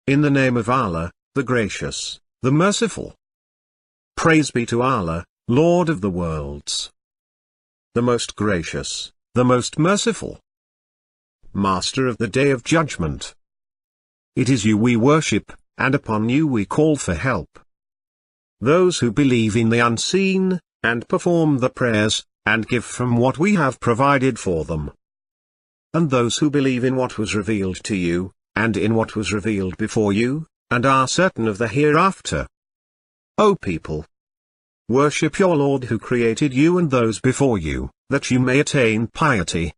in the name of Allah, the Gracious, the Merciful. Praise be to Allah, Lord of the worlds, the most gracious, the most merciful, Master of the Day of Judgment. It is you we worship, and upon you we call for help. Those who believe in the unseen, and perform the prayers, and give from what we have provided for them. And those who believe in what was revealed to you, and in what was revealed before you, and are certain of the hereafter. O people! Worship your Lord who created you and those before you, that you may attain piety.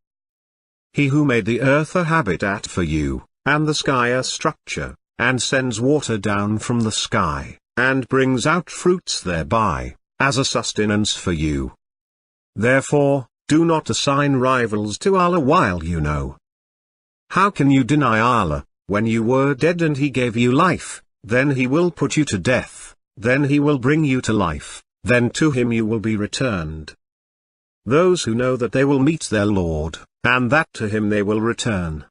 He who made the earth a habitat for you, and the sky a structure, and sends water down from the sky, and brings out fruits thereby, as a sustenance for you. Therefore, do not assign rivals to Allah while you know. How can you deny Allah, when you were dead and He gave you life, then He will put you to death, then He will bring you to life, then to Him you will be returned. Those who know that they will meet their Lord, and that to Him they will return.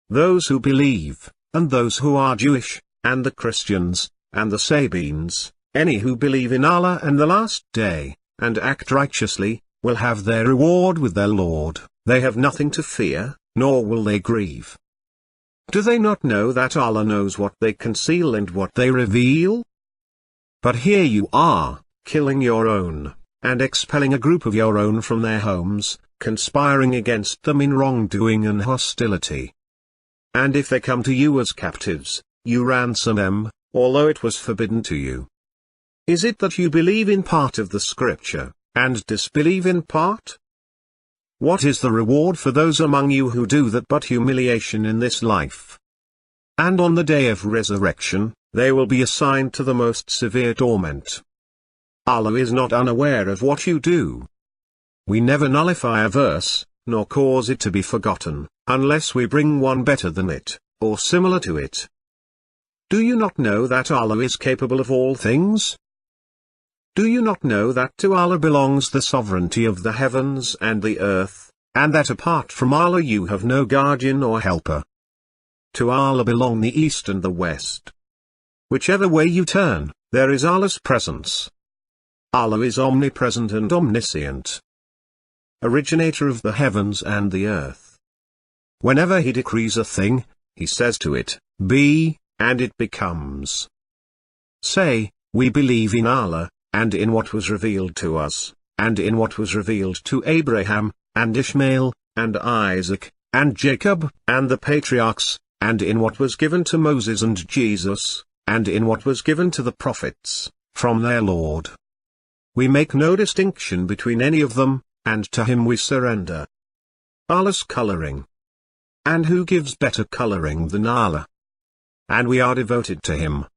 Those who believe, and those who are Jewish, and the Christians, and the Sabines, any who believe in Allah and the Last Day, and act righteously, will have their reward with their Lord. They have nothing to fear, nor will they grieve. Do they not know that Allah knows what they conceal and what they reveal? But here you are, killing your own, and expelling a group of your own from their homes, conspiring against them in wrongdoing and hostility. And if they come to you as captives, you ransom them, although it was forbidden to you. Is it that you believe in part of the scripture, and disbelieve in part? What is the reward for those among you who do that but humiliation in this life? And on the day of resurrection, they will be assigned to the most severe torment. Allah is not unaware of what you do. We never nullify a verse, nor cause it to be forgotten, unless we bring one better than it, or similar to it. Do you not know that Allah is capable of all things? Do you not know that to Allah belongs the sovereignty of the heavens and the earth, and that apart from Allah you have no guardian or helper? To Allah belong the east and the west. Whichever way you turn, there is Allah's presence. Allah is omnipresent and omniscient, originator of the heavens and the earth. Whenever He decrees a thing, He says to it, "Be," and it becomes. Say, we believe in Allah, and in what was revealed to us, and in what was revealed to Abraham, and Ishmael, and Isaac, and Jacob, and the patriarchs, and in what was given to Moses and Jesus, and in what was given to the prophets, from their Lord. We make no distinction between any of them, and to Him we surrender. Allah's coloring. And who gives better coloring than Allah? And we are devoted to Him.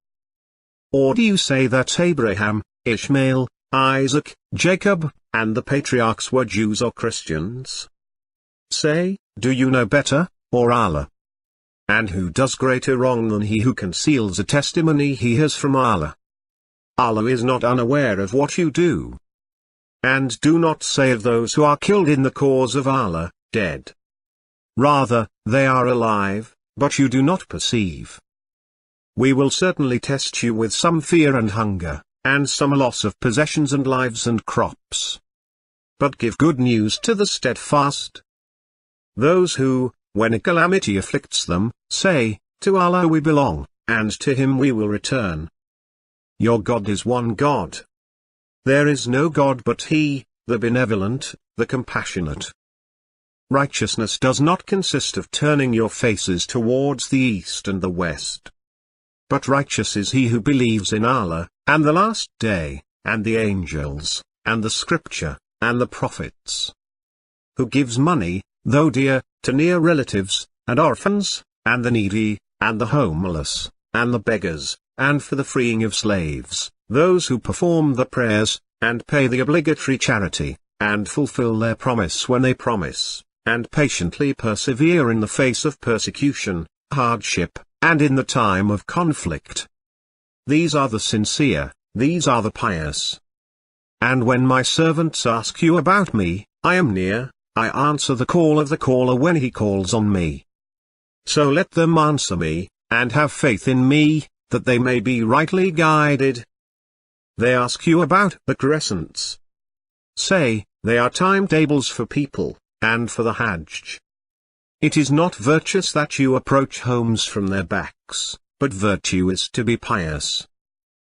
Or do you say that Abraham, Ishmael, Isaac, Jacob, and the patriarchs were Jews or Christians? Say, do you know better, or Allah? And who does greater wrong than he who conceals a testimony he has from Allah? Allah is not unaware of what you do. And do not say of those who are killed in the cause of Allah, dead. Rather, they are alive, but you do not perceive. We will certainly test you with some fear and hunger, and some loss of possessions and lives and crops. But give good news to the steadfast. Those who, when a calamity afflicts them, say, "To Allah we belong, and to Him we will return." Your God is one God. There is no God but He, the benevolent, the compassionate. Righteousness does not consist of turning your faces towards the east and the west. But righteous is he who believes in Allah, and the Last Day, and the angels, and the Scripture, and the prophets. Who gives money, though dear, to near relatives, and orphans, and the needy, and the homeless, and the beggars, and for the freeing of slaves, those who perform the prayers, and pay the obligatory charity, and fulfill their promise when they promise, and patiently persevere in the face of persecution, hardship, and in the time of conflict. These are the sincere, these are the pious. And when my servants ask you about me, I am near, I answer the call of the caller when he calls on me. So let them answer me, and have faith in me, that they may be rightly guided. They ask you about the crescents. Say, they are timetables for people, and for the Hajj. It is not virtuous that you approach homes from their backs, but virtue is to be pious.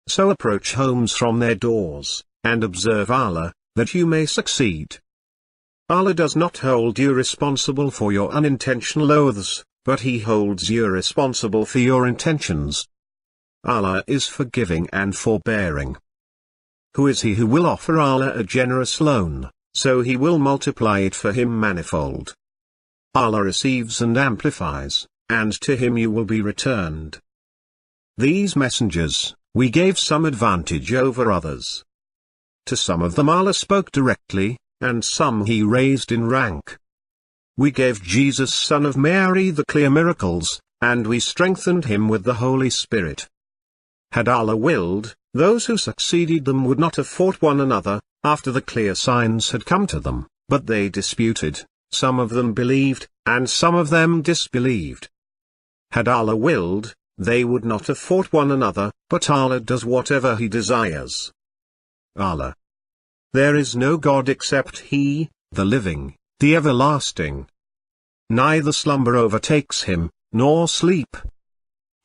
So approach homes from their doors, and observe Allah, that you may succeed. Allah does not hold you responsible for your unintentional oaths, but He holds you responsible for your intentions. Allah is forgiving and forbearing. Who is he who will offer Allah a generous loan, so He will multiply it for him manifold? Allah receives and amplifies, and to Him you will be returned. These messengers, we gave some advantage over others. To some of them Allah spoke directly, and some He raised in rank. We gave Jesus son of Mary the clear miracles, and we strengthened him with the Holy Spirit. Had Allah willed, those who succeeded them would not have fought one another, after the clear signs had come to them, but they disputed, some of them believed, and some of them disbelieved. Had Allah willed, they would not have fought one another, but Allah does whatever He desires. Allah. There is no God except He, the living, the everlasting. Neither slumber overtakes Him, nor sleep.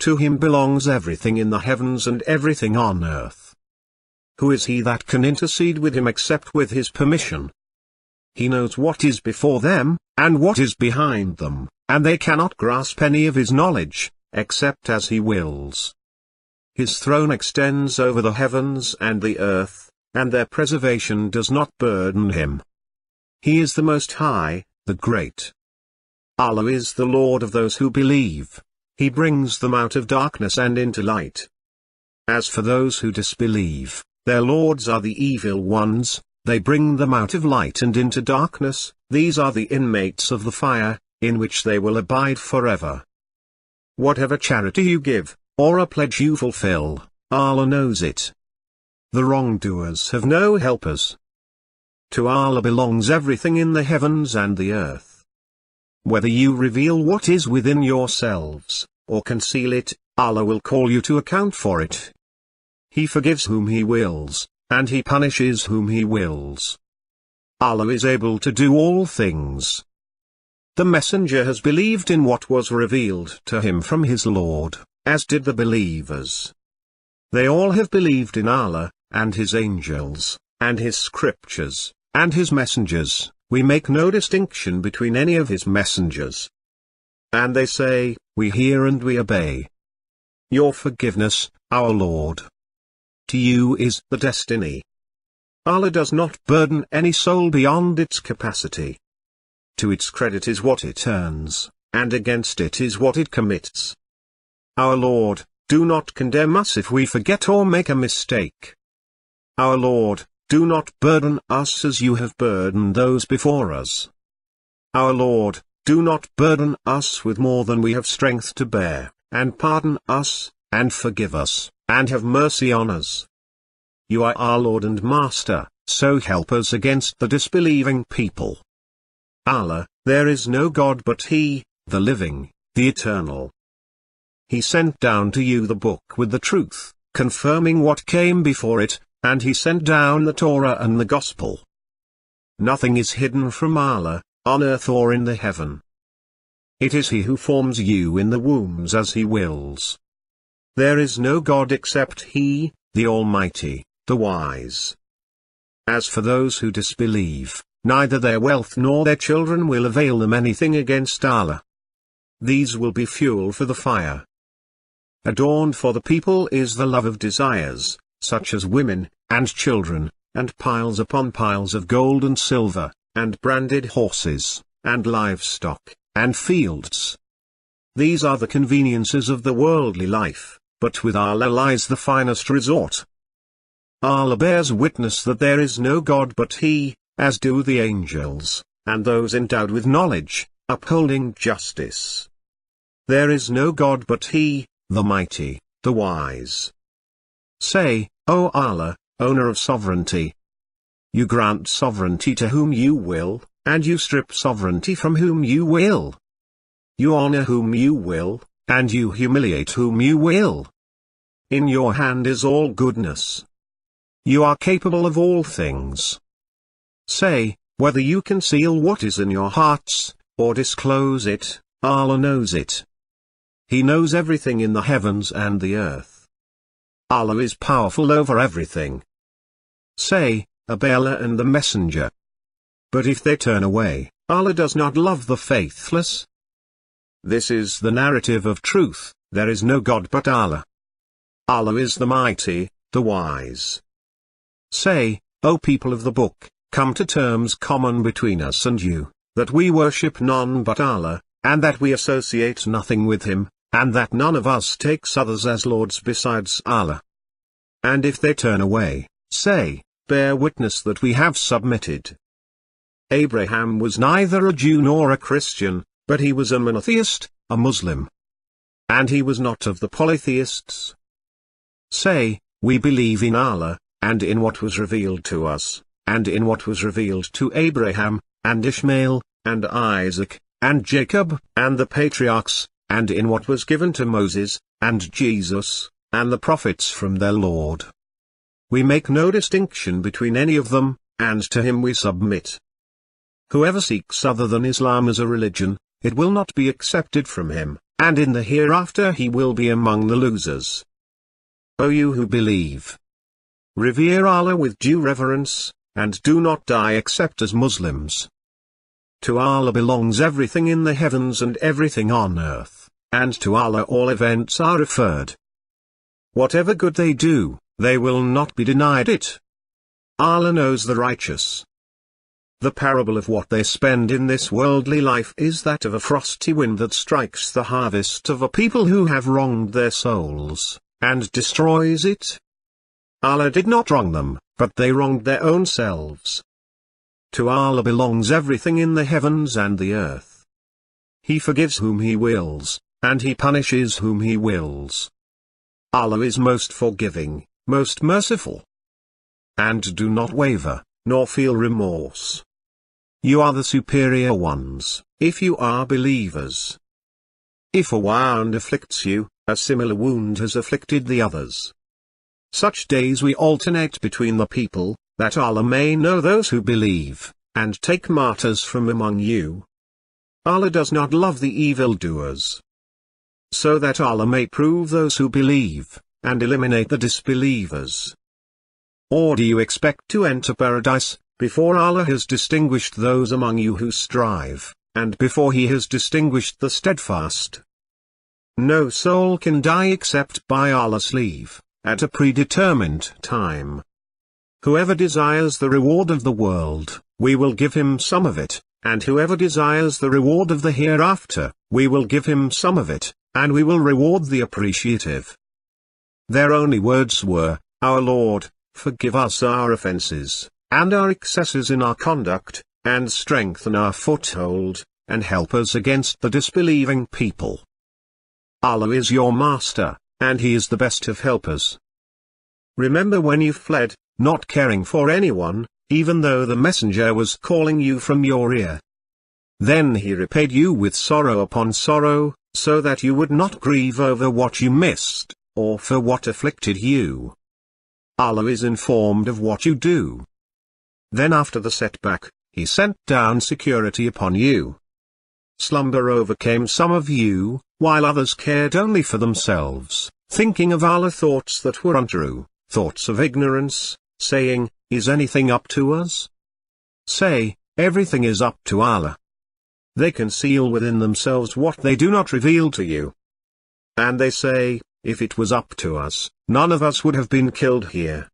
To Him belongs everything in the heavens and everything on earth. Who is he that can intercede with Him except with His permission? He knows what is before them, and what is behind them, and they cannot grasp any of His knowledge, except as He wills. His throne extends over the heavens and the earth, and their preservation does not burden Him. He is the Most High, the Great. Allah is the Lord of those who believe. He brings them out of darkness and into light. As for those who disbelieve, their lords are the evil ones, they bring them out of light and into darkness, these are the inmates of the fire, in which they will abide forever. Whatever charity you give, or a pledge you fulfill, Allah knows it. The wrongdoers have no helpers. To Allah belongs everything in the heavens and the earth. Whether you reveal what is within yourselves, or conceal it, Allah will call you to account for it. He forgives whom He wills, and He punishes whom He wills. Allah is able to do all things. The messenger has believed in what was revealed to him from his Lord, as did the believers. They all have believed in Allah, and His angels, and His scriptures, and His messengers. We make no distinction between any of His messengers. And they say, we hear and we obey. Your forgiveness, our Lord. To You is the destiny. Allah does not burden any soul beyond its capacity. To its credit is what it earns, and against it is what it commits. Our Lord, do not condemn us if we forget or make a mistake. Our Lord, do not burden us as You have burdened those before us. Our Lord, do not burden us with more than we have strength to bear, and pardon us, and forgive us, and have mercy on us. You are our Lord and Master, so help us against the disbelieving people. Allah, there is no God but He, the living, the eternal. He sent down to you the book with the truth, confirming what came before it, and He sent down the Torah and the Gospel. Nothing is hidden from Allah, on earth or in the heaven. It is He who forms you in the wombs as He wills. There is no God except He, the Almighty, the Wise. As for those who disbelieve, neither their wealth nor their children will avail them anything against Allah. These will be fuel for the fire. Adorned for the people is the love of desires, such as women, and children, and piles upon piles of gold and silver, and branded horses, and livestock, and fields. These are the conveniences of the worldly life, but with Allah lies the finest resort. Allah bears witness that there is no God but He, as do the angels, and those endowed with knowledge, upholding justice. There is no God but He, the Mighty, the Wise. Say, O Allah, owner of sovereignty. You grant sovereignty to whom You will, and You strip sovereignty from whom You will. You honor whom You will, and you humiliate whom you will. In your hand is all goodness. You are capable of all things. Say, whether you conceal what is in your hearts, or disclose it, Allah knows it. He knows everything in the heavens and the earth. Allah is powerful over everything. Say, obey Allah and the Messenger. But if they turn away, Allah does not love the faithless. This is the narrative of truth, there is no God but Allah. Allah is the mighty, the wise. Say, O people of the book, come to terms common between us and you, that we worship none but Allah, and that we associate nothing with Him, and that none of us takes others as lords besides Allah. And if they turn away, say, bear witness that we have submitted. Abraham was neither a Jew nor a Christian, but he was a monotheist, a Muslim. And he was not of the polytheists. Say, we believe in Allah, and in what was revealed to us, and in what was revealed to Abraham, and Ishmael, and Isaac, and Jacob, and the patriarchs, and in what was given to Moses, and Jesus, and the prophets from their Lord. We make no distinction between any of them, and to Him we submit. Whoever seeks other than Islam as a religion, it will not be accepted from him, and in the hereafter he will be among the losers. O you who believe! Revere Allah with due reverence, and do not die except as Muslims. To Allah belongs everything in the heavens and everything on earth, and to Allah all events are referred. Whatever good they do, they will not be denied it. Allah knows the righteous. The parable of what they spend in this worldly life is that of a frosty wind that strikes the harvest of a people who have wronged their souls, and destroys it. Allah did not wrong them, but they wronged their own selves. To Allah belongs everything in the heavens and the earth. He forgives whom He wills, and He punishes whom He wills. Allah is most forgiving, most merciful. And do not waver, nor feel remorse. You are the superior ones, if you are believers. If a wound afflicts you, a similar wound has afflicted the others. Such days we alternate between the people, that Allah may know those who believe, and take martyrs from among you. Allah does not love the evildoers. So that Allah may prove those who believe, and eliminate the disbelievers. Or do you expect to enter paradise, before Allah has distinguished those among you who strive, and before He has distinguished the steadfast? No soul can die except by Allah's leave, at a predetermined time. Whoever desires the reward of the world, we will give him some of it, and whoever desires the reward of the hereafter, we will give him some of it, and we will reward the appreciative. Their only words were, Our Lord, forgive us our offenses, and our excesses in our conduct, and strengthen our foothold, and help us against the disbelieving people. Allah is your Master, and He is the best of helpers. Remember when you fled, not caring for anyone, even though the messenger was calling you from your ear. Then He repaid you with sorrow upon sorrow, so that you would not grieve over what you missed, or for what afflicted you. Allah is informed of what you do. Then after the setback, He sent down security upon you. Slumber overcame some of you, while others cared only for themselves, thinking of Allah thoughts that were untrue, thoughts of ignorance, saying, Is anything up to us? Say, everything is up to Allah. They conceal within themselves what they do not reveal to you. And they say, If it was up to us, none of us would have been killed here.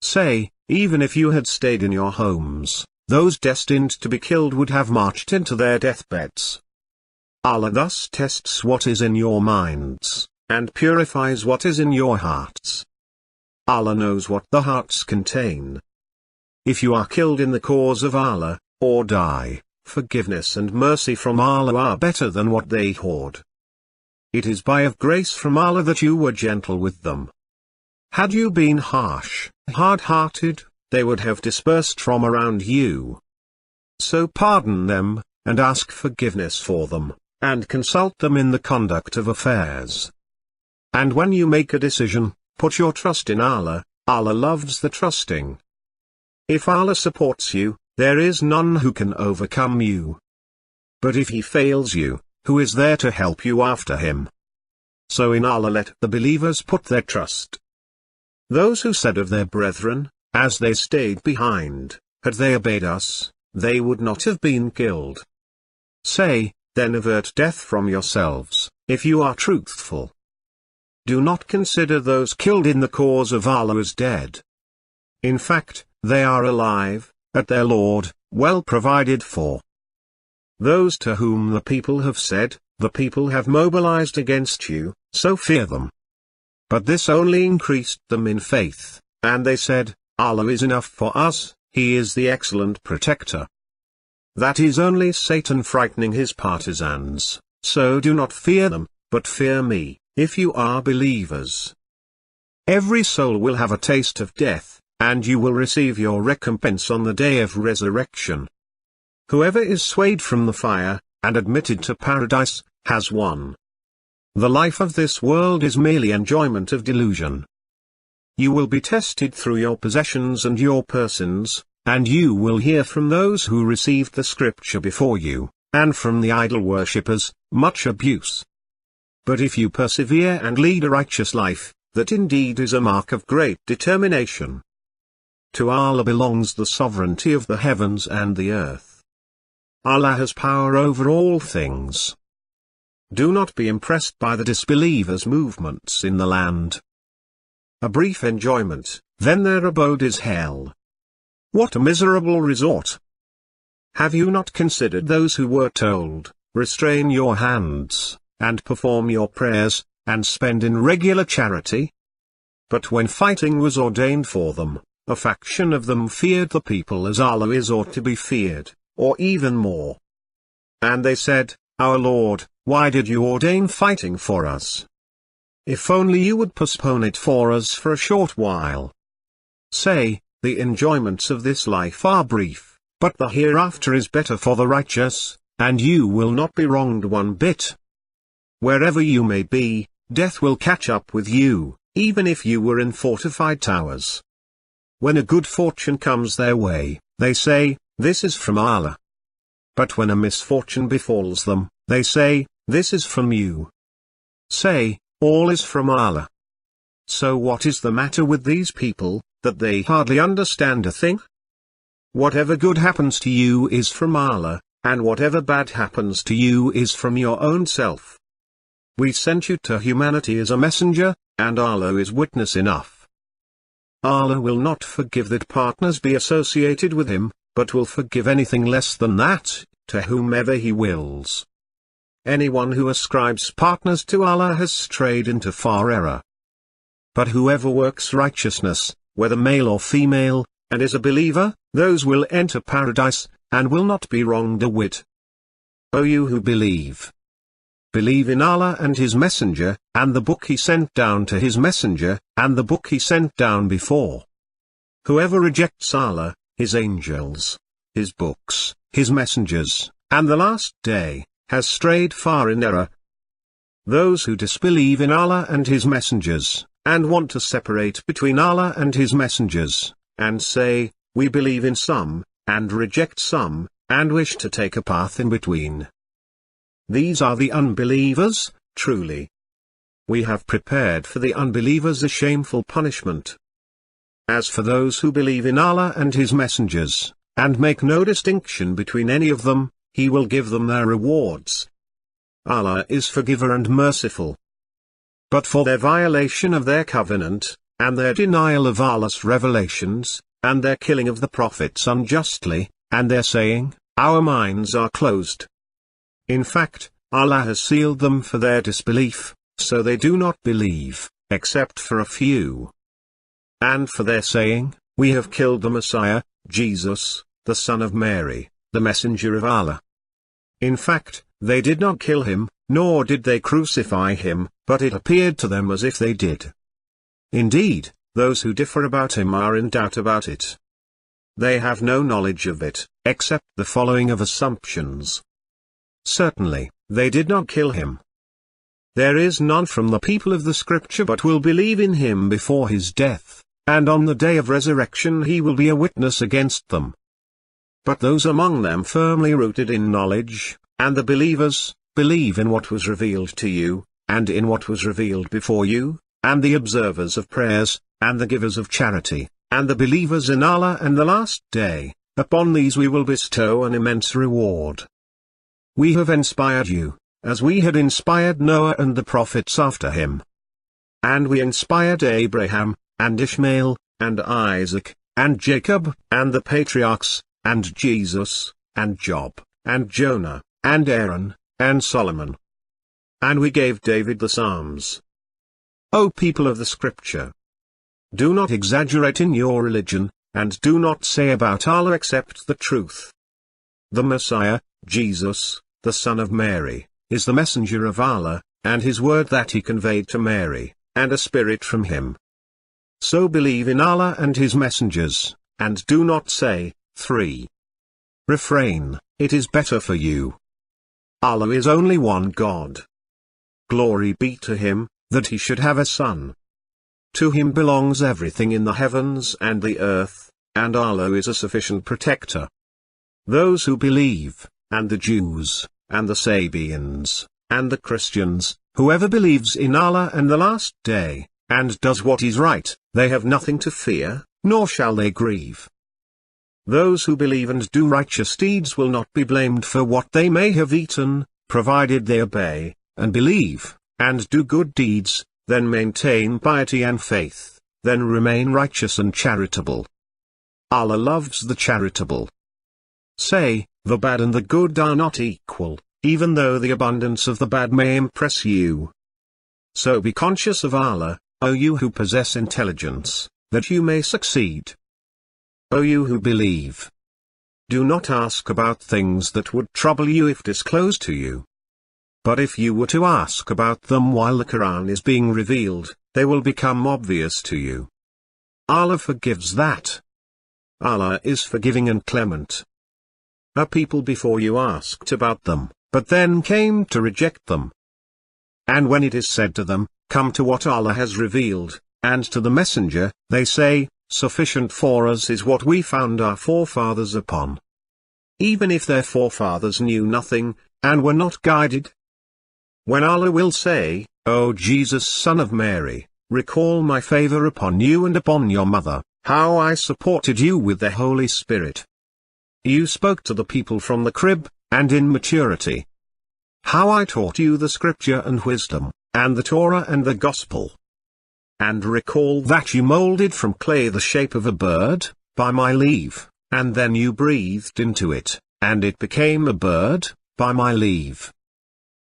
Say, even if you had stayed in your homes, those destined to be killed would have marched into their deathbeds. Allah thus tests what is in your minds, and purifies what is in your hearts. Allah knows what the hearts contain. If you are killed in the cause of Allah, or die, forgiveness and mercy from Allah are better than what they hoard. It is by of grace from Allah that you were gentle with them. Had you been harsh, hard-hearted, they would have dispersed from around you. So pardon them, and ask forgiveness for them, and consult them in the conduct of affairs. And when you make a decision, put your trust in Allah. Allah loves the trusting. If Allah supports you, there is none who can overcome you. But if He fails you, who is there to help you after Him? So in Allah let the believers put their trust. Those who said of their brethren, as they stayed behind, had they obeyed us, they would not have been killed. Say, then avert death from yourselves, if you are truthful. Do not consider those killed in the cause of Allah as dead. In fact, they are alive, at their Lord, well provided for. Those to whom the people have said, the people have mobilized against you, so fear them. But this only increased them in faith, and they said, Allah is enough for us, He is the excellent protector. That is only Satan frightening his partisans, so do not fear them, but fear me, if you are believers. Every soul will have a taste of death, and you will receive your recompense on the day of resurrection. Whoever is swayed from the fire, and admitted to paradise, has won. The life of this world is merely enjoyment of delusion. You will be tested through your possessions and your persons, and you will hear from those who received the scripture before you, and from the idol worshippers, much abuse. But if you persevere and lead a righteous life, that indeed is a mark of great determination. To Allah belongs the sovereignty of the heavens and the earth. Allah has power over all things. Do not be impressed by the disbelievers' movements in the land. A brief enjoyment, then their abode is hell. What a miserable resort! Have you not considered those who were told, restrain your hands, and perform your prayers, and spend in regular charity? But when fighting was ordained for them, a faction of them feared the people as Allah is ought to be feared, or even more. And they said, Our Lord, why did you ordain fighting for us? If only you would postpone it for us for a short while. Say, the enjoyments of this life are brief, but the hereafter is better for the righteous, and you will not be wronged one bit. Wherever you may be, death will catch up with you, even if you were in fortified towers. When a good fortune comes their way, they say, This is from Allah. But when a misfortune befalls them, they say, This is from you. Say, all is from Allah. So what is the matter with these people, that they hardly understand a thing? Whatever good happens to you is from Allah, and whatever bad happens to you is from your own self. We sent you to humanity as a messenger, and Allah is witness enough. Allah will not forgive that partners be associated with Him, but will forgive anything less than that, to whomever He wills. Anyone who ascribes partners to Allah has strayed into far error. But whoever works righteousness, whether male or female, and is a believer, those will enter paradise, and will not be wronged a whit. O you who believe! Believe in Allah and His Messenger, and the book He sent down to His Messenger, and the book He sent down before. Whoever rejects Allah, His angels, His books, His messengers, and the last day, has strayed far in error. Those who disbelieve in Allah and His messengers, and want to separate between Allah and His messengers, and say, we believe in some, and reject some, and wish to take a path in between. These are the unbelievers, truly. We have prepared for the unbelievers a shameful punishment. As for those who believe in Allah and His messengers, and make no distinction between any of them, He will give them their rewards. Allah is forgiver and merciful. But for their violation of their covenant, and their denial of Allah's revelations, and their killing of the prophets unjustly, and their saying, our minds are closed. In fact, Allah has sealed them for their disbelief, so they do not believe, except for a few. And for their saying, we have killed the Messiah, Jesus, the son of Mary, the messenger of Allah. In fact, they did not kill him, nor did they crucify him, but it appeared to them as if they did. Indeed, those who differ about him are in doubt about it. They have no knowledge of it, except the following of assumptions. Certainly, they did not kill him. There is none from the people of the Scripture but will believe in him before his death, and on the day of resurrection he will be a witness against them. But those among them firmly rooted in knowledge, and the believers, believe in what was revealed to you, and in what was revealed before you, and the observers of prayers, and the givers of charity, and the believers in Allah and the last day, upon these we will bestow an immense reward. We have inspired you, as we had inspired Noah and the prophets after him. And we inspired Abraham, and Ishmael, and Isaac, and Jacob, and the patriarchs, and Jesus, and Job, and Jonah, and Aaron, and Solomon. And we gave David the Psalms. O people of the Scripture! Do not exaggerate in your religion, and do not say about Allah except the truth. The Messiah, Jesus, the Son of Mary, is the messenger of Allah, and his word that he conveyed to Mary, and a spirit from him. So believe in Allah and his messengers, and do not say, 3. Refrain, it is better for you. Allah is only one God. Glory be to him, that he should have a son. To him belongs everything in the heavens and the earth, and Allah is a sufficient protector. Those who believe, and the Jews, and the Sabians, and the Christians, whoever believes in Allah and the last day, and does what is right, they have nothing to fear, nor shall they grieve. Those who believe and do righteous deeds will not be blamed for what they may have eaten, provided they obey, and believe, and do good deeds, then maintain piety and faith, then remain righteous and charitable. Allah loves the charitable. Say, the bad and the good are not equal, even though the abundance of the bad may impress you. So be conscious of Allah, O you who possess intelligence, that you may succeed. O you who believe! Do not ask about things that would trouble you if disclosed to you. But if you were to ask about them while the Quran is being revealed, they will become obvious to you. Allah forgives that. Allah is forgiving and clement. A people before you asked about them, but then came to reject them. And when it is said to them, come to what Allah has revealed, and to the Messenger, they say, sufficient for us is what we found our forefathers upon. Even if their forefathers knew nothing, and were not guided. When Allah will say, O Jesus son of Mary, recall my favor upon you and upon your mother, how I supported you with the Holy Spirit. You spoke to the people from the crib, and in maturity. How I taught you the Scripture and wisdom, and the Torah and the Gospel. And recall that you molded from clay the shape of a bird, by my leave, and then you breathed into it, and it became a bird, by my leave.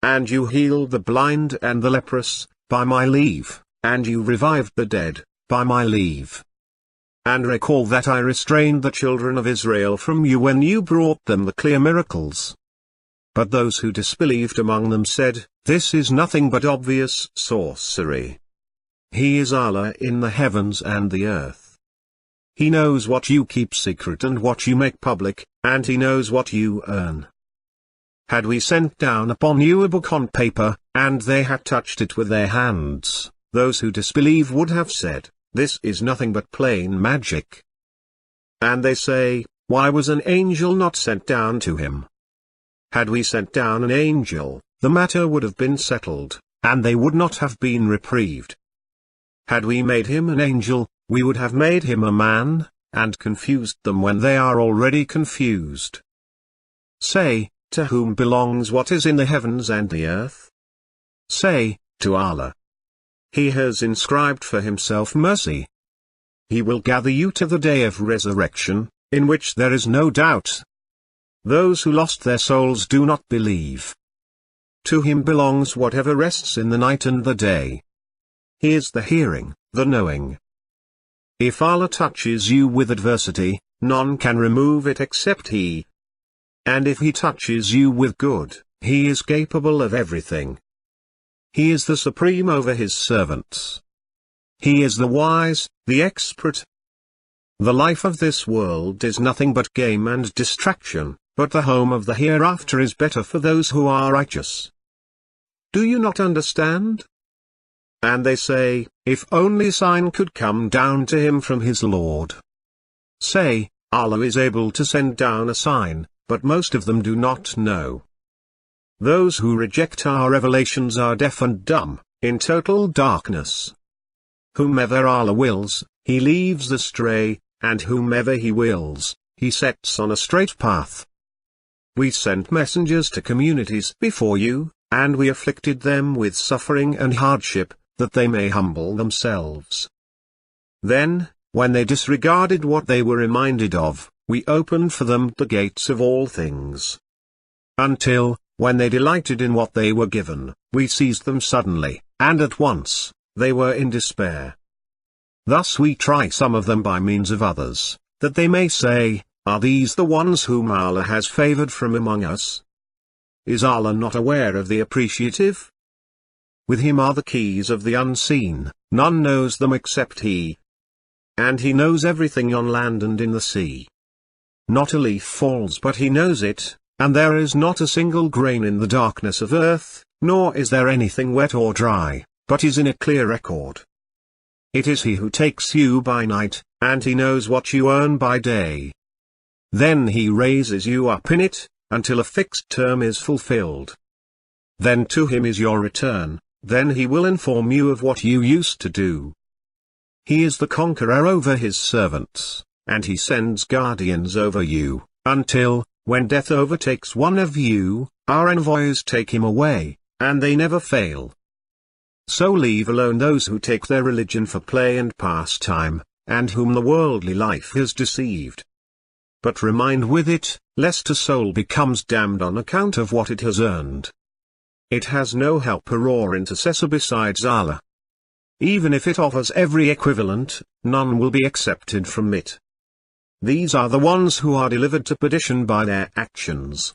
And you healed the blind and the leprous, by my leave, and you revived the dead, by my leave. And recall that I restrained the children of Israel from you when you brought them the clear miracles. But those who disbelieved among them said, this is nothing but obvious sorcery. He is Allah in the heavens and the earth. He knows what you keep secret and what you make public, and he knows what you earn. Had we sent down upon you a book on paper, and they had touched it with their hands, those who disbelieve would have said, this is nothing but plain magic. And they say, why was an angel not sent down to him? Had we sent down an angel, the matter would have been settled, and they would not have been reprieved. Had we made him an angel, we would have made him a man, and confused them when they are already confused. Say, to whom belongs what is in the heavens and the earth? Say, to Allah. He has inscribed for himself mercy. He will gather you to the day of resurrection, in which there is no doubt. Those who lost their souls do not believe. To him belongs whatever rests in the night and the day. He is the hearing, the knowing. If Allah touches you with adversity, none can remove it except He. And if He touches you with good, He is capable of everything. He is the supreme over His servants. He is the wise, the expert. The life of this world is nothing but game and distraction, but the home of the hereafter is better for those who are righteous. Do you not understand? And they say, if only a sign could come down to him from his Lord. Say, Allah is able to send down a sign, but most of them do not know. Those who reject our revelations are deaf and dumb, in total darkness. Whomever Allah wills, He leaves astray, and whomever He wills, He sets on a straight path. We sent messengers to communities before you, and we afflicted them with suffering and hardship, that they may humble themselves. Then, when they disregarded what they were reminded of, we opened for them the gates of all things. Until, when they delighted in what they were given, we seized them suddenly, and at once, they were in despair. Thus we try some of them by means of others, that they may say, are these the ones whom Allah has favored from among us? Is Allah not aware of the appreciative? With Him are the keys of the unseen, none knows them except He. And He knows everything on land and in the sea. Not a leaf falls but He knows it, and there is not a single grain in the darkness of earth, nor is there anything wet or dry, but is in a clear record. It is He who takes you by night, and He knows what you earn by day. Then He raises you up in it, until a fixed term is fulfilled. Then to Him is your return, then He will inform you of what you used to do. He is the conqueror over His servants, and He sends guardians over you, until, when death overtakes one of you, our envoys take him away, and they never fail. So leave alone those who take their religion for play and pastime, and whom the worldly life has deceived. But remind with it, lest a soul becomes damned on account of what it has earned. It has no helper or intercessor besides Allah. Even if it offers every equivalent, none will be accepted from it. These are the ones who are delivered to perdition by their actions.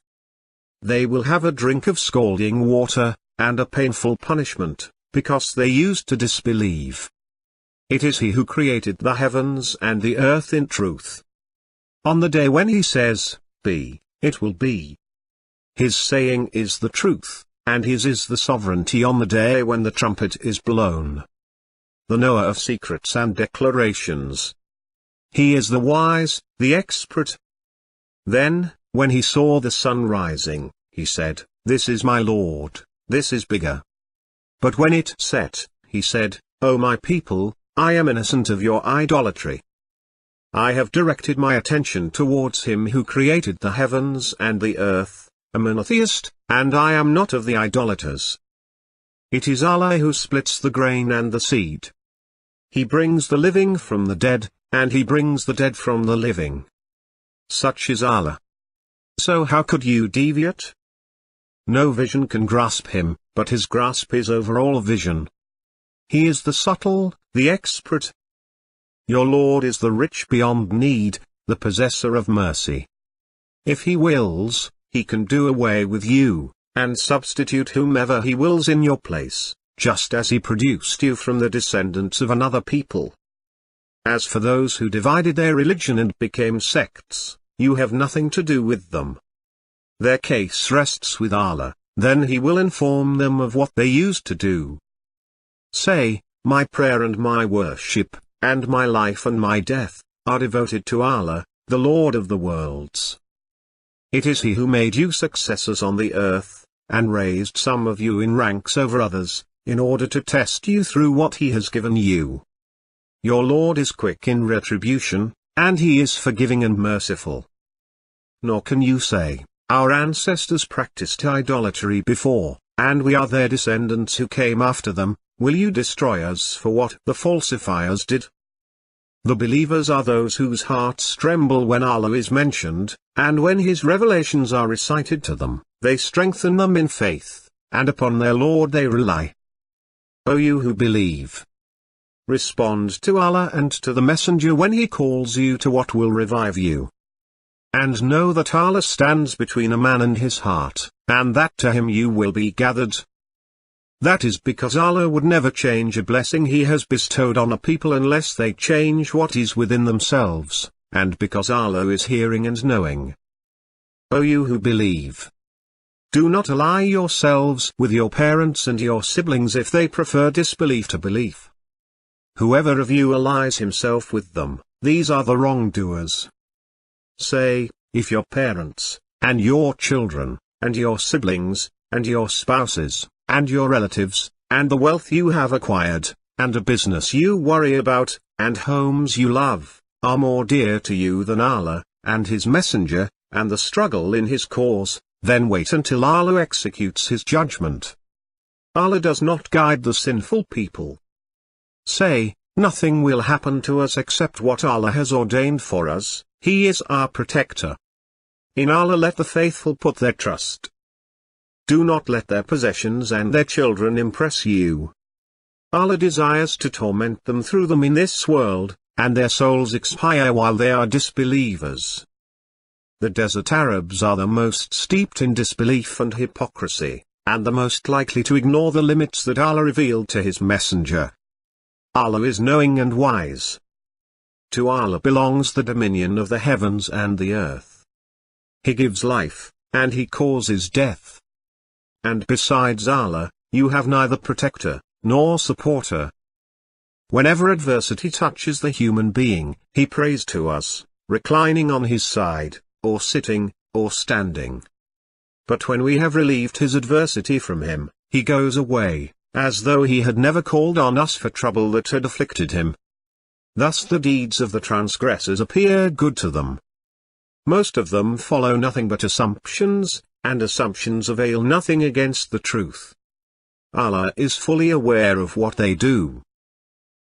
They will have a drink of scalding water, and a painful punishment, because they used to disbelieve. It is He who created the heavens and the earth in truth. On the day when He says, be, it will be. His saying is the truth, and His is the sovereignty on the day when the trumpet is blown. The knower of secrets and declarations. He is the wise, the expert. Then, when He saw the sun rising, He said, this is my Lord, this is bigger. But when it set, He said, O my people, I am innocent of your idolatry. I have directed my attention towards Him who created the heavens and the earth, a monotheist, and I am not of the idolaters. It is Allah who splits the grain and the seed. He brings the living from the dead, and He brings the dead from the living. Such is Allah. So how could you deviate? No vision can grasp Him, but His grasp is over all vision. He is the subtle, the expert. Your Lord is the rich beyond need, the possessor of mercy. If He wills, He can do away with you, and substitute whomever He wills in your place, just as He produced you from the descendants of another people. As for those who divided their religion and became sects, you have nothing to do with them. Their case rests with Allah, then He will inform them of what they used to do. Say, my prayer and my worship, and my life and my death, are devoted to Allah, the Lord of the worlds. It is He who made you successors on the earth, and raised some of you in ranks over others, in order to test you through what He has given you. Your Lord is quick in retribution, and He is forgiving and merciful. Nor can you say, our ancestors practiced idolatry before, and we are their descendants who came after them. Will you destroy us for what the falsifiers did? The believers are those whose hearts tremble when Allah is mentioned, and when His revelations are recited to them, they strengthen them in faith, and upon their Lord they rely. O you who believe! Respond to Allah and to the Messenger when He calls you to what will revive you. And know that Allah stands between a man and his heart, and that to Him you will be gathered. That is because Allah would never change a blessing He has bestowed on a people unless they change what is within themselves, and because Allah is hearing and knowing. O you who believe! Do not ally yourselves with your parents and your siblings if they prefer disbelief to belief. Whoever of you allies himself with them, these are the wrongdoers. Say, if your parents, and your children, and your siblings, and your spouses, and your relatives, and the wealth you have acquired, and a business you worry about, and homes you love, are more dear to you than Allah, and His Messenger, and the struggle in His cause, then wait until Allah executes His judgment. Allah does not guide the sinful people. Say, nothing will happen to us except what Allah has ordained for us, He is our protector. In Allah let the faithful put their trust. Do not let their possessions and their children impress you. Allah desires to torment them through them in this world, and their souls expire while they are disbelievers. The desert Arabs are the most steeped in disbelief and hypocrisy, and the most likely to ignore the limits that Allah revealed to His Messenger. Allah is knowing and wise. To Allah belongs the dominion of the heavens and the earth. He gives life, and He causes death. And besides Allah, you have neither protector, nor supporter. Whenever adversity touches the human being, he prays to us, reclining on his side, or sitting, or standing. But when we have relieved his adversity from him, he goes away, as though he had never called on us for trouble that had afflicted him. Thus the deeds of the transgressors appear good to them. Most of them follow nothing but assumptions, and assumptions avail nothing against the truth. Allah is fully aware of what they do.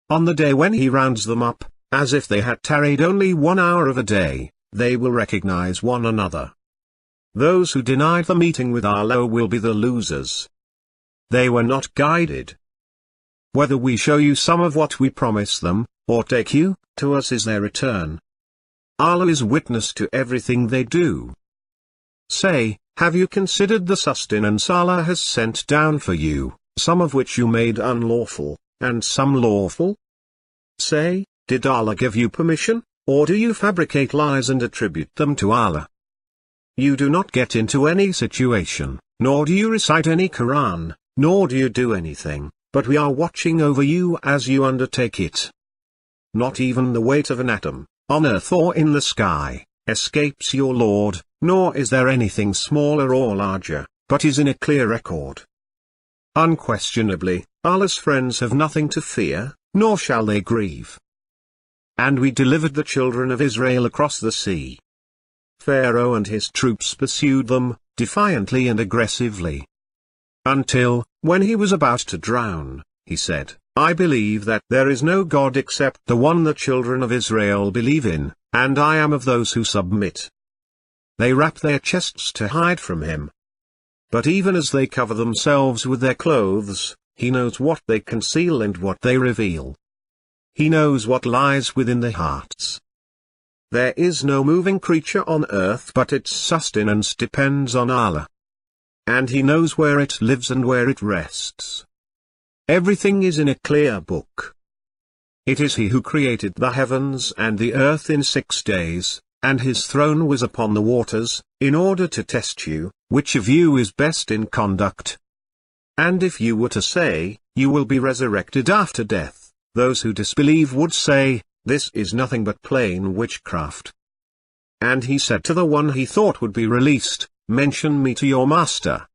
On the day when He rounds them up, as if they had tarried only 1 hour of a day, they will recognize one another. Those who denied the meeting with Allah will be the losers. They were not guided. Whether we show you some of what we promise them, or take you, to us is their return. Allah is witness to everything they do. Say, have you considered the sustenance Allah has sent down for you, some of which you made unlawful, and some lawful? Say, did Allah give you permission, or do you fabricate lies and attribute them to Allah? You do not get into any situation, nor do you recite any Quran, nor do you do anything, but we are watching over you as you undertake it. Not even the weight of an atom, on earth or in the sky, escapes your Lord, nor is there anything smaller or larger, but is in a clear record. Unquestionably, Allah's friends have nothing to fear, nor shall they grieve. And we delivered the children of Israel across the sea. Pharaoh and his troops pursued them, defiantly and aggressively. Until, when he was about to drown, he said, I believe that there is no God except the one the children of Israel believe in, and I am of those who submit. They wrap their chests to hide from him. But even as they cover themselves with their clothes, he knows what they conceal and what they reveal. He knows what lies within their hearts. There is no moving creature on earth but its sustenance depends on Allah. And He knows where it lives and where it rests. Everything is in a clear book. It is He who created the heavens and the earth in 6 days, and His throne was upon the waters, in order to test you, which of you is best in conduct. And if you were to say, you will be resurrected after death, those who disbelieve would say, this is nothing but plain witchcraft. And he said to the one he thought would be released, mention me to your master.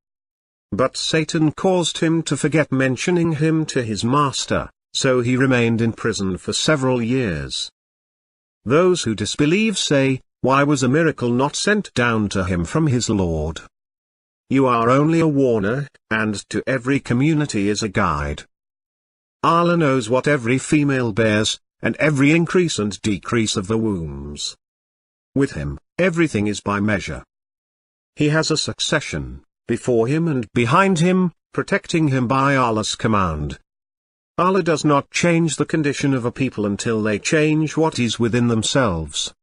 But Satan caused him to forget mentioning him to his master, so he remained in prison for several years. Those who disbelieve say, why was a miracle not sent down to him from his Lord? You are only a warner, and to every community is a guide. Allah knows what every female bears, and every increase and decrease of the wombs. With Him, everything is by measure. He has a succession, before Him and behind Him, protecting Him by Allah's command. Allah does not change the condition of a people until they change what is within themselves.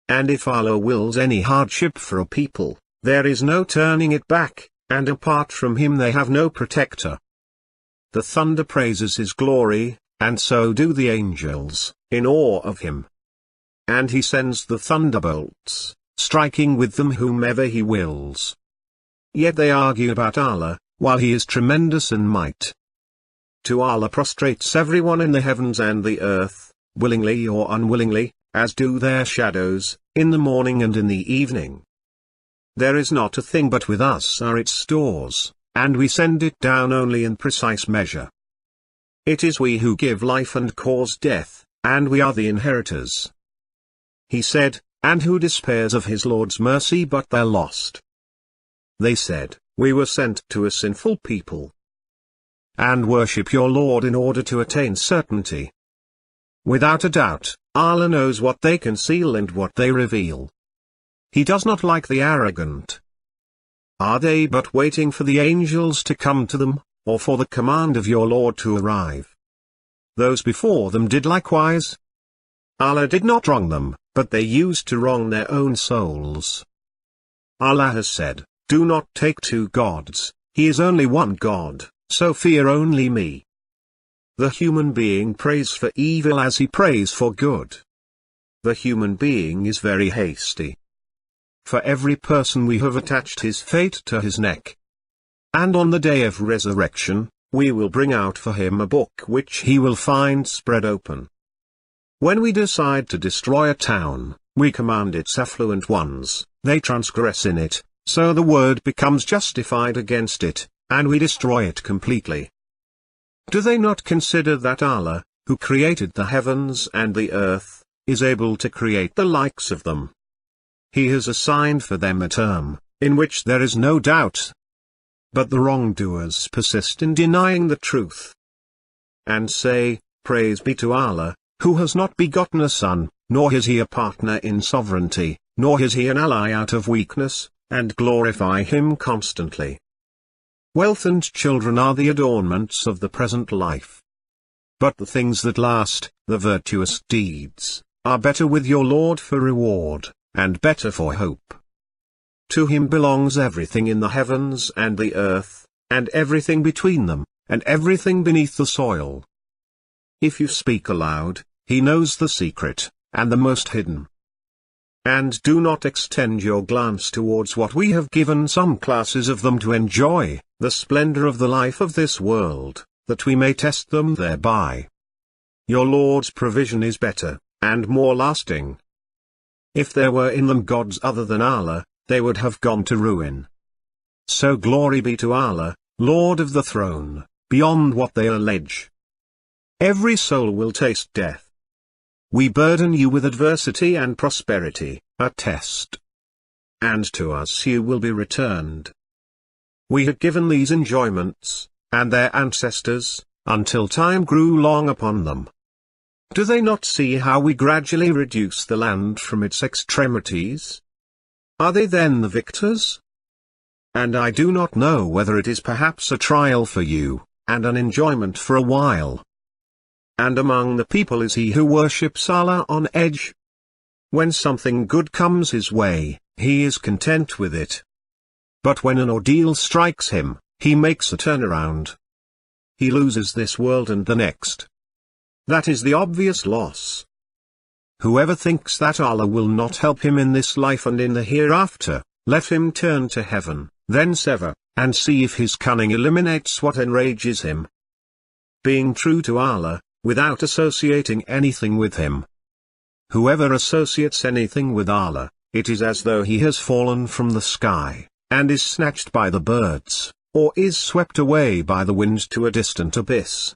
And if Allah wills any hardship for a people, there is no turning it back, and apart from Him they have no protector. The thunder praises His glory, and so do the angels, in awe of Him. And He sends the thunderbolts, striking with them whomever He wills. yet they argue about Allah, while He is tremendous in might. To Allah prostrates everyone in the heavens and the earth, willingly or unwillingly, as do their shadows, in the morning and in the evening. There is not a thing but with us are its stores, and we send it down only in precise measure. It is we who give life and cause death, and we are the inheritors. He said, and who despairs of his Lord's mercy but they're lost. They said, we were sent to a sinful people. And worship your Lord in order to attain certainty. Without a doubt, Allah knows what they conceal and what they reveal. He does not like the arrogant. Are they but waiting for the angels to come to them, or for the command of your Lord to arrive? Those before them did likewise. Allah did not wrong them, but they used to wrong their own souls. Allah has said, do not take two gods, He is only one God, so fear only me. The human being prays for evil as he prays for good. The human being is very hasty. For every person we have attached his fate to his neck. And on the day of resurrection, we will bring out for him a book which he will find spread open. When we decide to destroy a town, we command its affluent ones, they transgress in it, so the word becomes justified against it, and we destroy it completely. Do they not consider that Allah, who created the heavens and the earth, is able to create the likes of them? He has assigned for them a term, in which there is no doubt. But the wrongdoers persist in denying the truth. And say, praise be to Allah, who has not begotten a son, nor has He a partner in sovereignty, nor has He an ally out of weakness, and glorify Him constantly. Wealth and children are the adornments of the present life. But the things that last, the virtuous deeds, are better with your Lord for reward, and better for hope. To Him belongs everything in the heavens and the earth, and everything between them, and everything beneath the soil. If you speak aloud, He knows the secret, and the most hidden. And do not extend your glance towards what we have given some classes of them to enjoy, the splendor of the life of this world, that we may test them thereby. Your Lord's provision is better, and more lasting. If there were in them gods other than Allah, they would have gone to ruin. So glory be to Allah, Lord of the throne, beyond what they allege. Every soul will taste death. We burden you with adversity and prosperity, a test. And to us you will be returned. We had given these enjoyments, and their ancestors, until time grew long upon them. Do they not see how we gradually reduce the land from its extremities? Are they then the victors? And I do not know whether it is perhaps a trial for you, and an enjoyment for a while. And among the people is he who worships Allah on edge. When something good comes his way, he is content with it. But when an ordeal strikes him, he makes a turnaround. He loses this world and the next. That is the obvious loss. Whoever thinks that Allah will not help him in this life and in the hereafter, let him turn to heaven, then sever, and see if his cunning eliminates what enrages him. Being true to Allah, without associating anything with Him. Whoever associates anything with Allah, it is as though he has fallen from the sky, and is snatched by the birds, or is swept away by the wind to a distant abyss.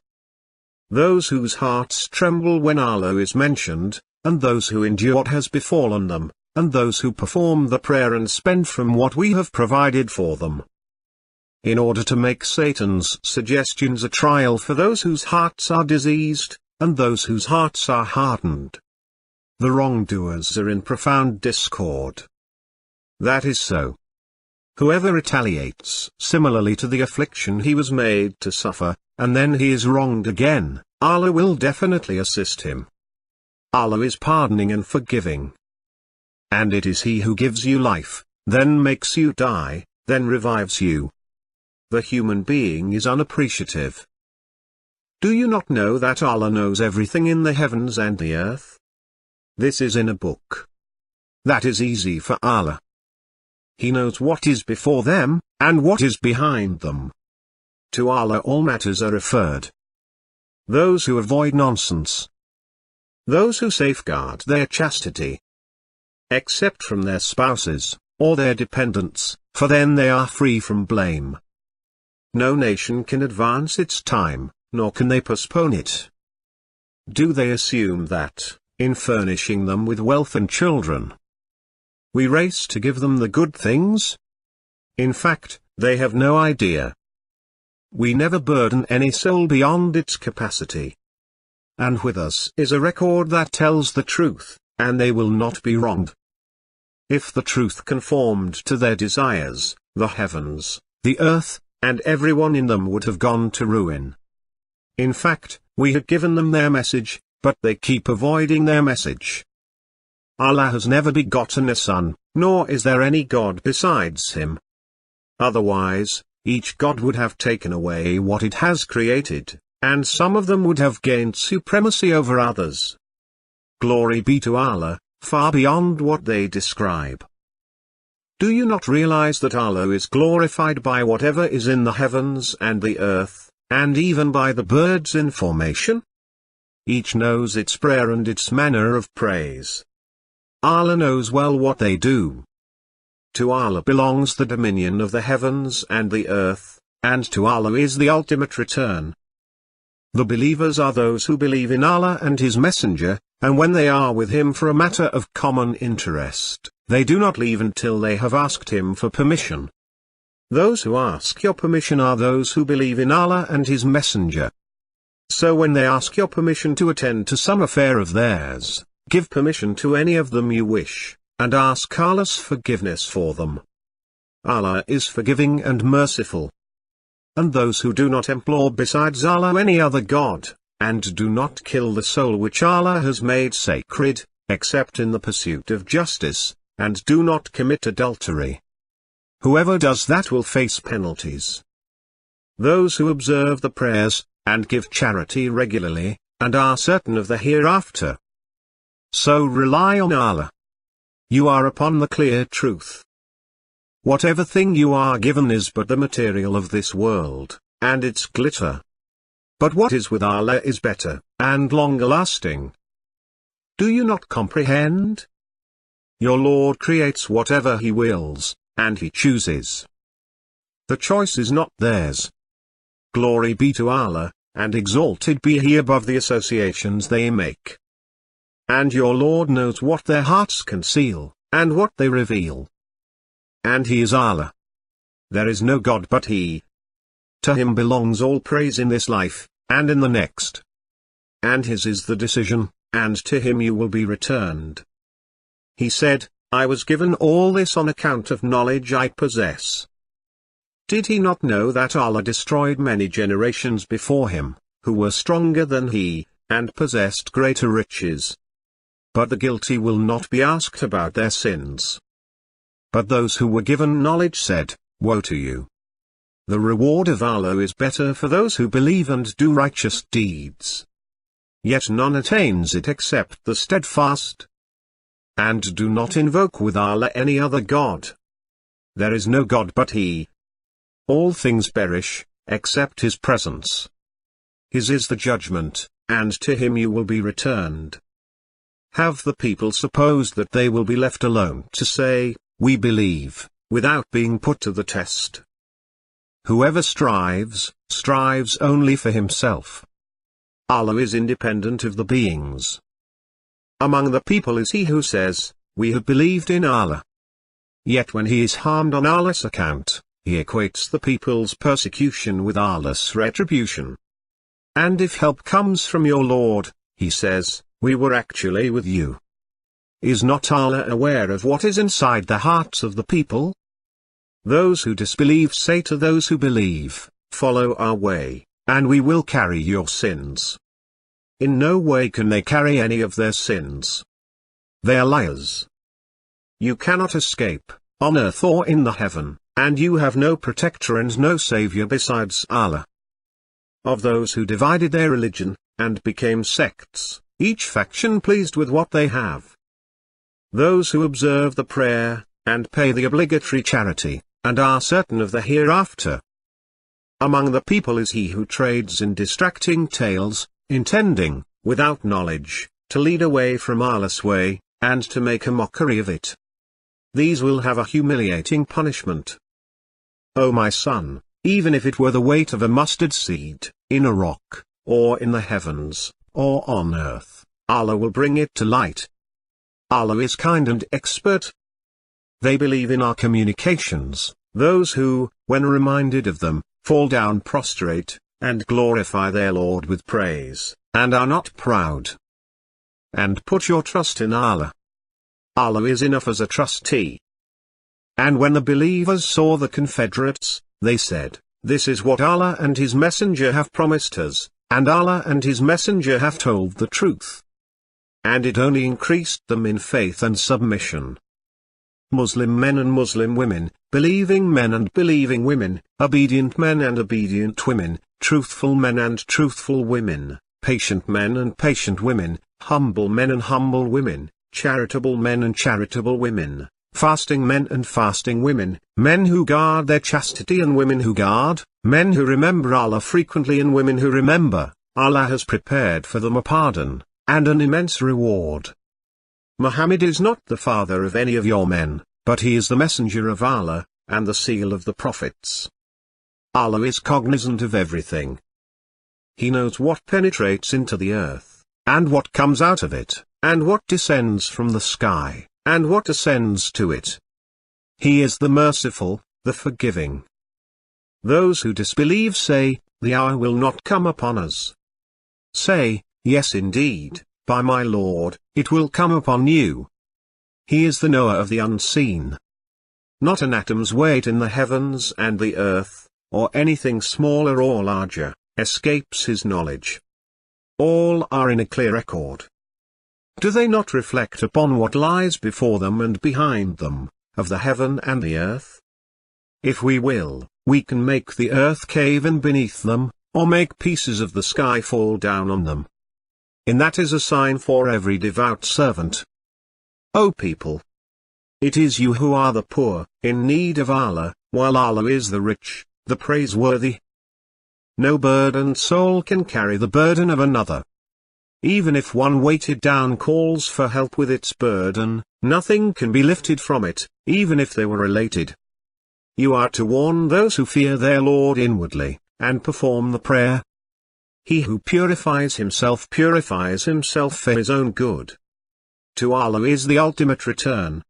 Those whose hearts tremble when Allah is mentioned, and those who endure what has befallen them, and those who perform the prayer and spend from what we have provided for them. In order to make Satan's suggestions a trial for those whose hearts are diseased, and those whose hearts are hardened. The wrongdoers are in profound discord. That is so. Whoever retaliates similarly to the affliction he was made to suffer, and then he is wronged again, Allah will definitely assist him. Allah is pardoning and forgiving. And it is He who gives you life, then makes you die, then revives you. The human being is unappreciative. Do you not know that Allah knows everything in the heavens and the earth? This is in a book. That is easy for Allah. He knows what is before them, and what is behind them. To Allah all matters are referred. Those who avoid nonsense. Those who safeguard their chastity. Except from their spouses, or their dependents, for then they are free from blame. No nation can advance its time, nor can they postpone it. Do they assume that, in furnishing them with wealth and children, we race to give them the good things? In fact, they have no idea. We never burden any soul beyond its capacity. And with us is a record that tells the truth, and they will not be wronged. If the truth conformed to their desires, the heavens, the earth, and everyone in them would have gone to ruin. In fact, we had given them their message, but they keep avoiding their message. Allah has never begotten a son, nor is there any God besides him. Otherwise, each God would have taken away what it has created, and some of them would have gained supremacy over others. Glory be to Allah, far beyond what they describe. Do you not realize that Allah is glorified by whatever is in the heavens and the earth, and even by the birds in formation? Each knows its prayer and its manner of praise. Allah knows well what they do. To Allah belongs the dominion of the heavens and the earth, and to Allah is the ultimate return. The believers are those who believe in Allah and His Messenger, and when they are with Him for a matter of common interest, they do not leave until they have asked Him for permission. Those who ask your permission are those who believe in Allah and His Messenger. So when they ask your permission to attend to some affair of theirs, give permission to any of them you wish, and ask Allah's forgiveness for them. Allah is forgiving and merciful. And those who do not implore besides Allah any other God, and do not kill the soul which Allah has made sacred, except in the pursuit of justice, and do not commit adultery. Whoever does that will face penalties. Those who observe the prayers, and give charity regularly, and are certain of the hereafter. So rely on Allah. You are upon the clear truth. Whatever thing you are given is but the material of this world, and its glitter. But what is with Allah is better, and longer lasting. Do you not comprehend? Your Lord creates whatever He wills, and He chooses. The choice is not theirs. Glory be to Allah, and exalted be He above the associations they make. And your Lord knows what their hearts conceal, and what they reveal. And He is Allah. There is no God but He. To Him belongs all praise in this life, and in the next. And His is the decision, and to Him you will be returned. He said, I was given all this on account of knowledge I possess. Did he not know that Allah destroyed many generations before him, who were stronger than he, and possessed greater riches? But the guilty will not be asked about their sins. But those who were given knowledge said, Woe to you! The reward of Allah is better for those who believe and do righteous deeds. Yet none attains it except the steadfast. And do not invoke with Allah any other God. There is no God but He. All things perish, except His presence. His is the judgment, and to Him you will be returned. Have the people supposed that they will be left alone to say, We believe, without being put to the test? Whoever strives only for himself. Allah is independent of the beings. Among the people is he who says, We have believed in Allah. Yet when he is harmed on Allah's account, he equates the people's persecution with Allah's retribution. And if help comes from your Lord, he says, We were actually with you. Is not Allah aware of what is inside the hearts of the people? Those who disbelieve say to those who believe, Follow our way, and we will carry your sins. In no way can they carry any of their sins. They are liars. You cannot escape, on earth or in the heaven, and you have no protector and no savior besides Allah. Of those who divided their religion, and became sects, each faction pleased with what they have. Those who observe the prayer, and pay the obligatory charity, and are certain of the hereafter. Among the people is he who trades in distracting tales, intending, without knowledge, to lead away from Allah's way, and to make a mockery of it. These will have a humiliating punishment. O my son, even if it were the weight of a mustard seed, in a rock, or in the heavens, or on earth, Allah will bring it to light. Allah is kind and expert. They believe in our communications, those who, when reminded of them, fall down prostrate, and glorify their Lord with praise, and are not proud. And put your trust in Allah. Allah is enough as a trustee. And when the believers saw the confederates, they said, "This is what Allah and His Messenger have promised us, and Allah and His Messenger have told the truth." And it only increased them in faith and submission. Muslim men and Muslim women, believing men and believing women, obedient men and obedient women, truthful men and truthful women, patient men and patient women, humble men and humble women, charitable men and charitable women, fasting men and fasting women, men who guard their chastity and women who guard, men who remember Allah frequently and women who remember, Allah has prepared for them a pardon, and an immense reward. Muhammad is not the father of any of your men, but he is the messenger of Allah, and the seal of the prophets. Allah is cognizant of everything. He knows what penetrates into the earth, and what comes out of it, and what descends from the sky, and what ascends to it. He is the merciful, the forgiving. Those who disbelieve say, "The hour will not come upon us." Say, "Yes indeed, by my Lord, it will come upon you." He is the knower of the unseen. Not an atom's weight in the heavens and the earth, or anything smaller or larger, escapes his knowledge. All are in a clear record. Do they not reflect upon what lies before them and behind them, of the heaven and the earth? If we will, we can make the earth cave in beneath them, or make pieces of the sky fall down on them. And that is a sign for every devout servant. O people! It is you who are the poor, in need of Allah, while Allah is the rich, the praiseworthy. No burdened soul can carry the burden of another. Even if one weighted down calls for help with its burden, nothing can be lifted from it, even if they were related. You are to warn those who fear their Lord inwardly, and perform the prayer. He who purifies himself for his own good. To Allah is the ultimate return.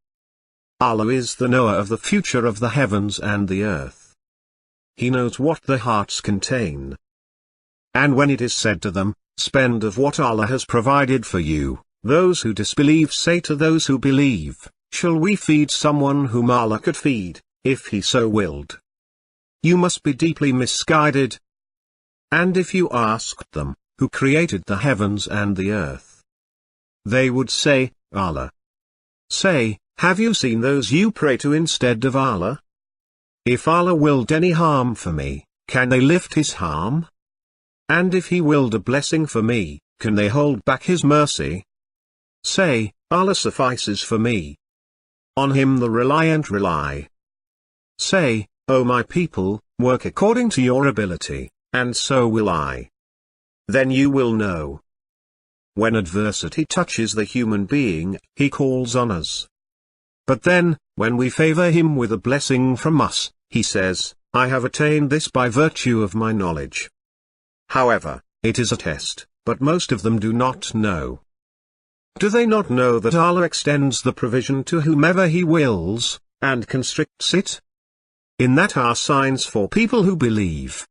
Allah is the knower of the future of the heavens and the earth. He knows what the hearts contain. And when it is said to them, "Spend of what Allah has provided for you," those who disbelieve say to those who believe, "Shall we feed someone whom Allah could feed, if He so willed?" You must be deeply misguided. And if you asked them, "Who created the heavens and the earth?" they would say, "Allah." Say, "Have you seen those you pray to instead of Allah? If Allah willed any harm for me, can they lift His harm? And if He willed a blessing for me, can they hold back His mercy?" Say, "Allah suffices for me. On Him the reliant rely." Say, "O my people, work according to your ability, and so will I." Then you will know. When adversity touches the human being, he calls on us. But then, when we favor him with a blessing from us, he says, "I have attained this by virtue of my knowledge." However, it is a test, but most of them do not know. Do they not know that Allah extends the provision to whomever He wills, and constricts it? In that are signs for people who believe.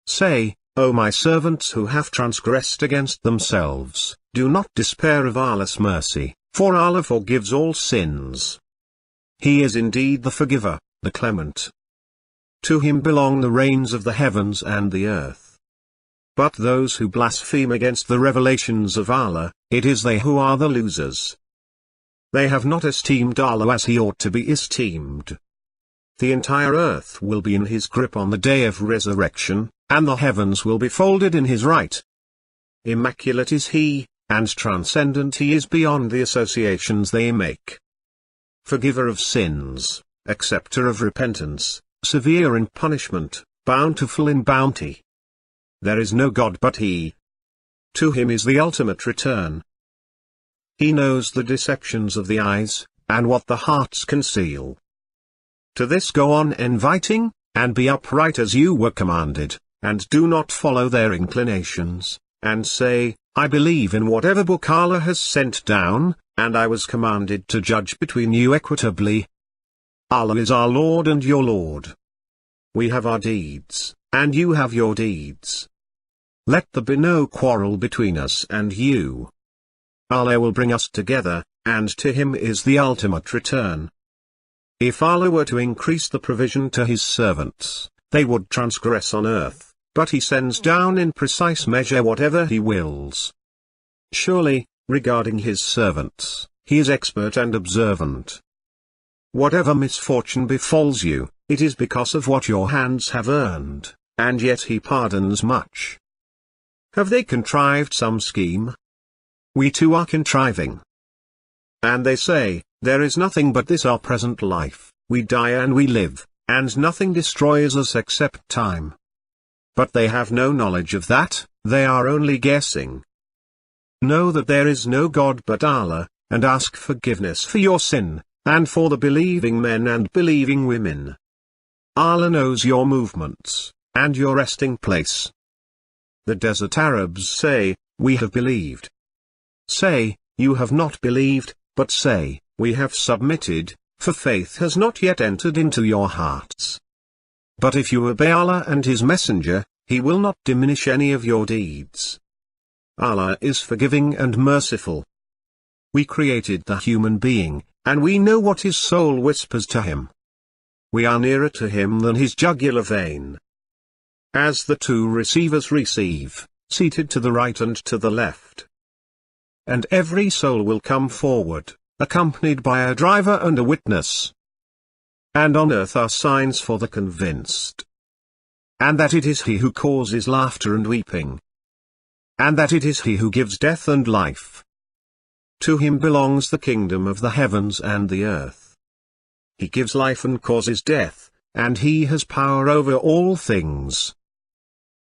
Say, "O my servants who have transgressed against themselves, do not despair of Allah's mercy, for Allah forgives all sins. He is indeed the forgiver, the clement. To Him belong the reigns of the heavens and the earth. But those who blaspheme against the revelations of Allah, it is they who are the losers. They have not esteemed Allah as He ought to be esteemed. The entire earth will be in His grip on the day of resurrection, and the heavens will be folded in His right. Immaculate is He, and transcendent He is beyond the associations they make. forgiver of sins, acceptor of repentance, severe in punishment, bountiful in bounty. There is no God but He. To Him is the ultimate return. He knows the deceptions of the eyes, and what the hearts conceal. To this go on inviting, and be upright as you were commanded, and do not follow their inclinations, and say, I believe in whatever book Allah has sent down, and I was commanded to judge between you equitably. Allah is our Lord and your Lord. We have our deeds, and you have your deeds. Let there be no quarrel between us and you. Allah will bring us together, and to Him is the ultimate return. If Allah were to increase the provision to His servants, they would transgress on earth, but He sends down in precise measure whatever He wills. Surely, regarding His servants, He is expert and observant. Whatever misfortune befalls you, it is because of what your hands have earned, and yet He pardons much. Have they contrived some scheme? We too are contriving. And they say, there is nothing but this our present life, we die and we live, and nothing destroys us except time. But they have no knowledge of that, they are only guessing. Know that there is no God but Allah, and ask forgiveness for your sin, and for the believing men and believing women. Allah knows your movements, and your resting place. The desert Arabs say, we have believed. Say, you have not believed, but say, we have submitted, for faith has not yet entered into your hearts. But if you obey Allah and His Messenger, He will not diminish any of your deeds. Allah is forgiving and merciful. We created the human being, and we know what his soul whispers to him. We are nearer to him than his jugular vein. As the two receivers receive, seated to the right and to the left. And every soul will come forward, accompanied by a driver and a witness. And on earth are signs for the convinced. And that it is He who causes laughter and weeping. And that it is He who gives death and life. To Him belongs the kingdom of the heavens and the earth. He gives life and causes death, and He has power over all things.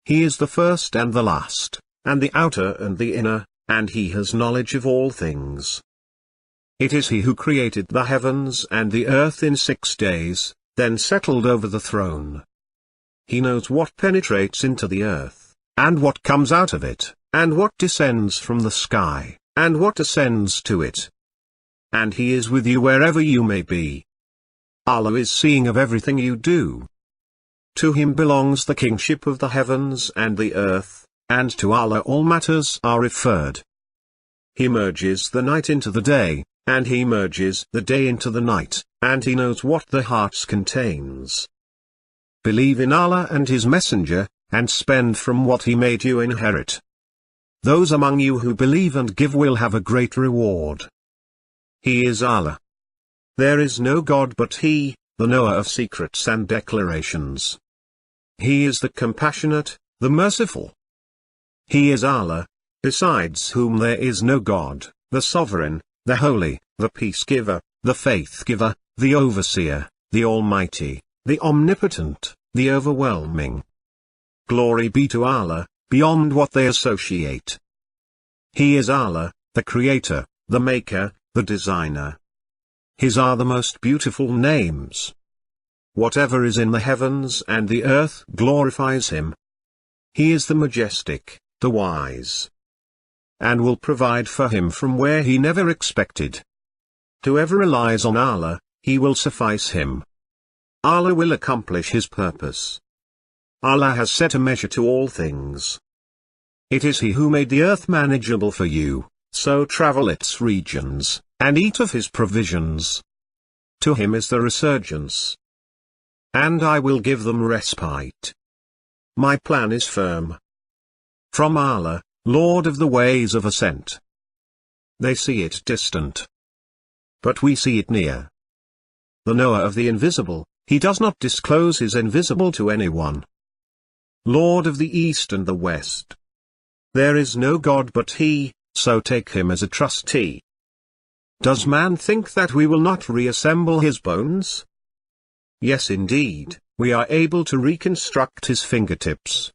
He is the first and the last, and the outer and the inner, and He has knowledge of all things. It is He who created the heavens and the earth in 6 days, then settled over the throne. He knows what penetrates into the earth, and what comes out of it, and what descends from the sky, and what ascends to it. And He is with you wherever you may be. Allah is seeing of everything you do. To Him belongs the kingship of the heavens and the earth, and to Allah all matters are referred. He merges the night into the day, and He merges the day into the night, and He knows what the heart contains. Believe in Allah and His Messenger, and spend from what He made you inherit. Those among you who believe and give will have a great reward. He is Allah. There is no God but He, the knower of secrets and declarations. He is the compassionate, the merciful. He is Allah, besides whom there is no God, the sovereign, the holy, the peace-giver, the faith-giver, the overseer, the almighty, the omnipotent, the overwhelming. Glory be to Allah, beyond what they associate. He is Allah, the Creator, the Maker, the Designer. His are the most beautiful names. Whatever is in the heavens and the earth glorifies Him. He is the majestic, the wise. And will provide for him from where he never expected. Whoever relies on Allah, He will suffice him. Allah will accomplish His purpose. Allah has set a measure to all things. It is He who made the earth manageable for you, so travel its regions, and eat of His provisions. To Him is the resurgence. And I will give them respite. My plan is firm. From Allah, Lord of the ways of ascent. They see it distant. But we see it near. The knower of the invisible, He does not disclose His invisible to anyone. Lord of the East and the West. There is no God but He, so take Him as a trustee. Does man think that we will not reassemble his bones? Yes, indeed, we are able to reconstruct his fingertips.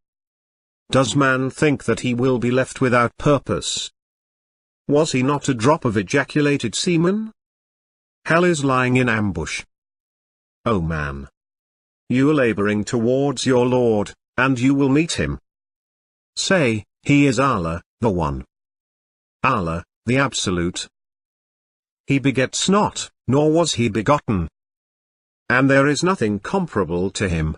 Does man think that he will be left without purpose? Was he not a drop of ejaculated semen? Hell is lying in ambush. O man! You are laboring towards your Lord, and you will meet him. Say, He is Allah, the One. Allah, the Absolute. He begets not, nor was he begotten. And there is nothing comparable to him.